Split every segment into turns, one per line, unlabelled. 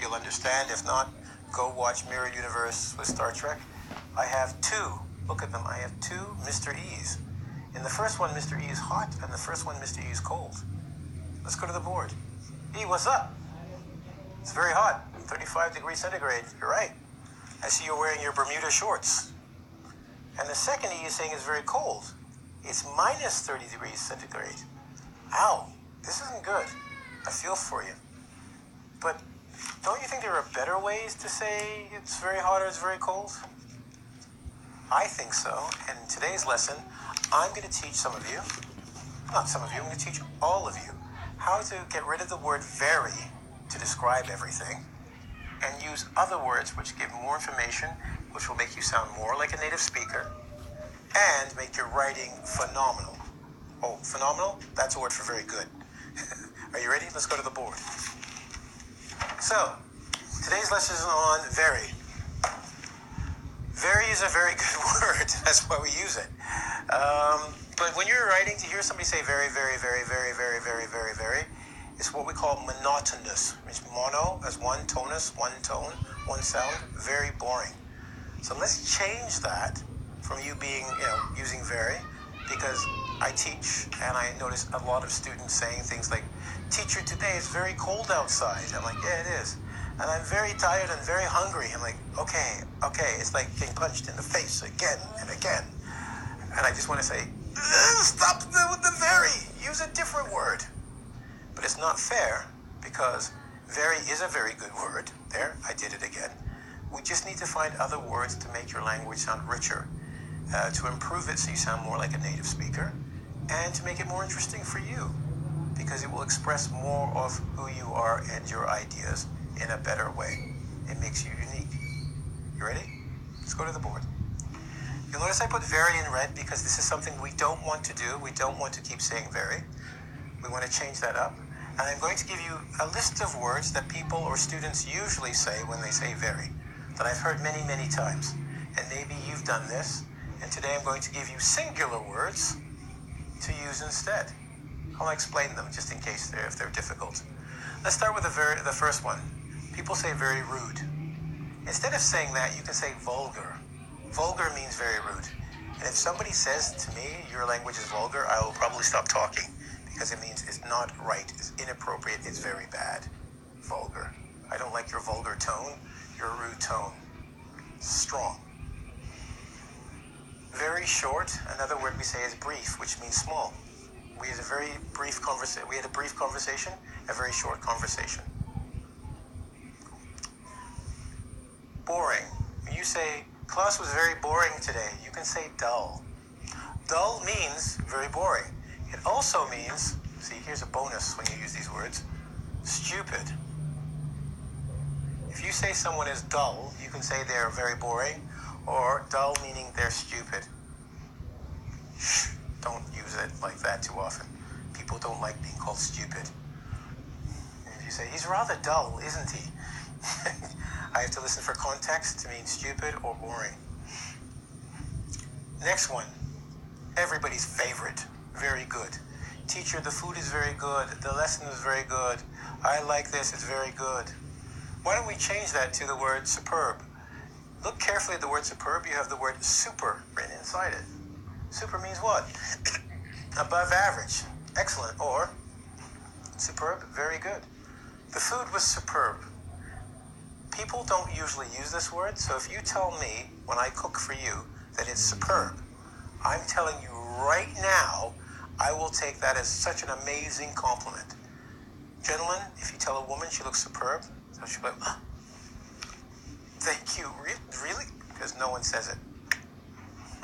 you'll understand. If not, go watch Mirror Universe with Star Trek. I have two. Look at them. I have two Mr. E's. In the first one, Mr. E is hot, and the first one, Mr. E is cold. Let's go to the board. E, what's up? It's very hot. 35 degrees centigrade. You're right. I see you're wearing your Bermuda shorts. And the second E is saying it's very cold. It's minus 30 degrees centigrade. Ow, this isn't good. I feel for you. But don't you think there are better ways to say it's very hot or it's very cold? I think so. And in today's lesson, I'm going to teach some of you, not some of you, I'm going to teach all of you how to get rid of the word very to describe everything and use other words which give more information, which will make you sound more like a native speaker and make your writing phenomenal. Oh, phenomenal? That's a word for very good. Are you ready? Let's go to the board. So, today's lesson is on very. Very is a very good word. That's why we use it. But when you're writing, to hear somebody say very, very, very, very, very, very, very, very, it's what we call monotonous. It's mono as one, tonus, one tone, one sound, very boring. So let's change that from you being, using very, because I teach and I notice a lot of students saying things like, teacher, today it's very cold outside. I'm like, yeah, it is. And I'm very tired and very hungry. I'm like, okay. It's like getting punched in the face again and again. And I just want to say, stop with the very. Use a different word. But it's not fair because very is a very good word. There, I did it again. We just need to find other words to make your language sound richer, to improve it so you sound more like a native speaker, and to make it more interesting for you because it will express more of who you are and your ideas in a better way. It makes you unique. You ready? Let's go to the board. You'll notice I put very in red because this is something we don't want to do. We don't want to keep saying very. We want to change that up. And I'm going to give you a list of words that people or students usually say when they say very, that I've heard many, many times. And maybe you've done this. And today I'm going to give you singular words to use instead. I'll explain them just in case if they're difficult. Let's start with the first one. People say very rude. Instead of saying that, you can say vulgar. Vulgar means very rude. And if somebody says to me, your language is vulgar, I will probably stop talking because it means it's not right, it's inappropriate, it's very bad. Vulgar. I don't like your vulgar tone, your rude tone. Strong. Very short, another word we say is brief, which means small. We had a brief conversation, a very short conversation. Boring. When you say, class was very boring today, you can say dull. Dull means very boring. It also means, see, here's a bonus when you use these words, stupid. If you say someone is dull, you can say they're very boring, or dull meaning they're stupid. Don't use it like that too often. People don't like being called stupid. If you say, he's rather dull, isn't he? I have to listen for context to mean stupid or boring. Next one, everybody's favorite, very good. Teacher, the food is very good. The lesson is very good. I like this, it's very good. Why don't we change that to the word superb? Look carefully at the word superb. You have the word super written inside it. Super means what? Above average, excellent, or superb, very good. The food was superb. People don't usually use this word, so if you tell me when I cook for you that it's superb, I'm telling you right now, I will take that as such an amazing compliment. Gentlemen, if you tell a woman she looks superb, so she'll be like, oh, thank you, really? Because no one says it.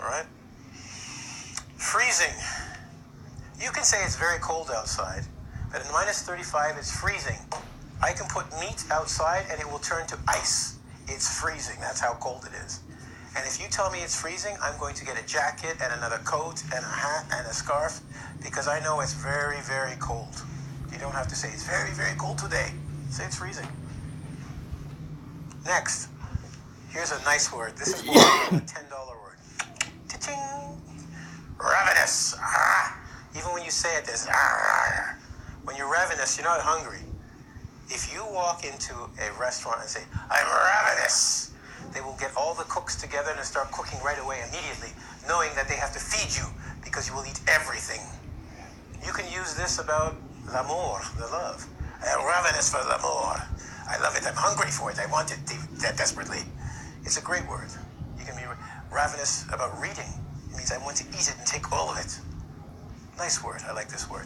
All right? Freezing. You can say it's very cold outside, but at minus 35, it's freezing. I can put meat outside and it will turn to ice. It's freezing. That's how cold it is. And if you tell me it's freezing, I'm going to get a jacket and another coat and a hat and a scarf because I know it's very, very cold. You don't have to say it's very, very cold today. Say it's freezing. Next, here's a nice word. This is what we call a $10 word. Cha-ching! Ravenous. Ah. Even when you say it, there's ah. When you're ravenous, you're not hungry. If you walk into a restaurant and say, I'm ravenous, they will get all the cooks together and start cooking right away immediately, knowing that they have to feed you because you will eat everything. You can use this about l'amour, the love. I am ravenous for l'amour. I love it. I'm hungry for it. I want it desperately. It's a great word. You can be ravenous about reading. It means I want to eat it and take all of it. Nice word. I like this word.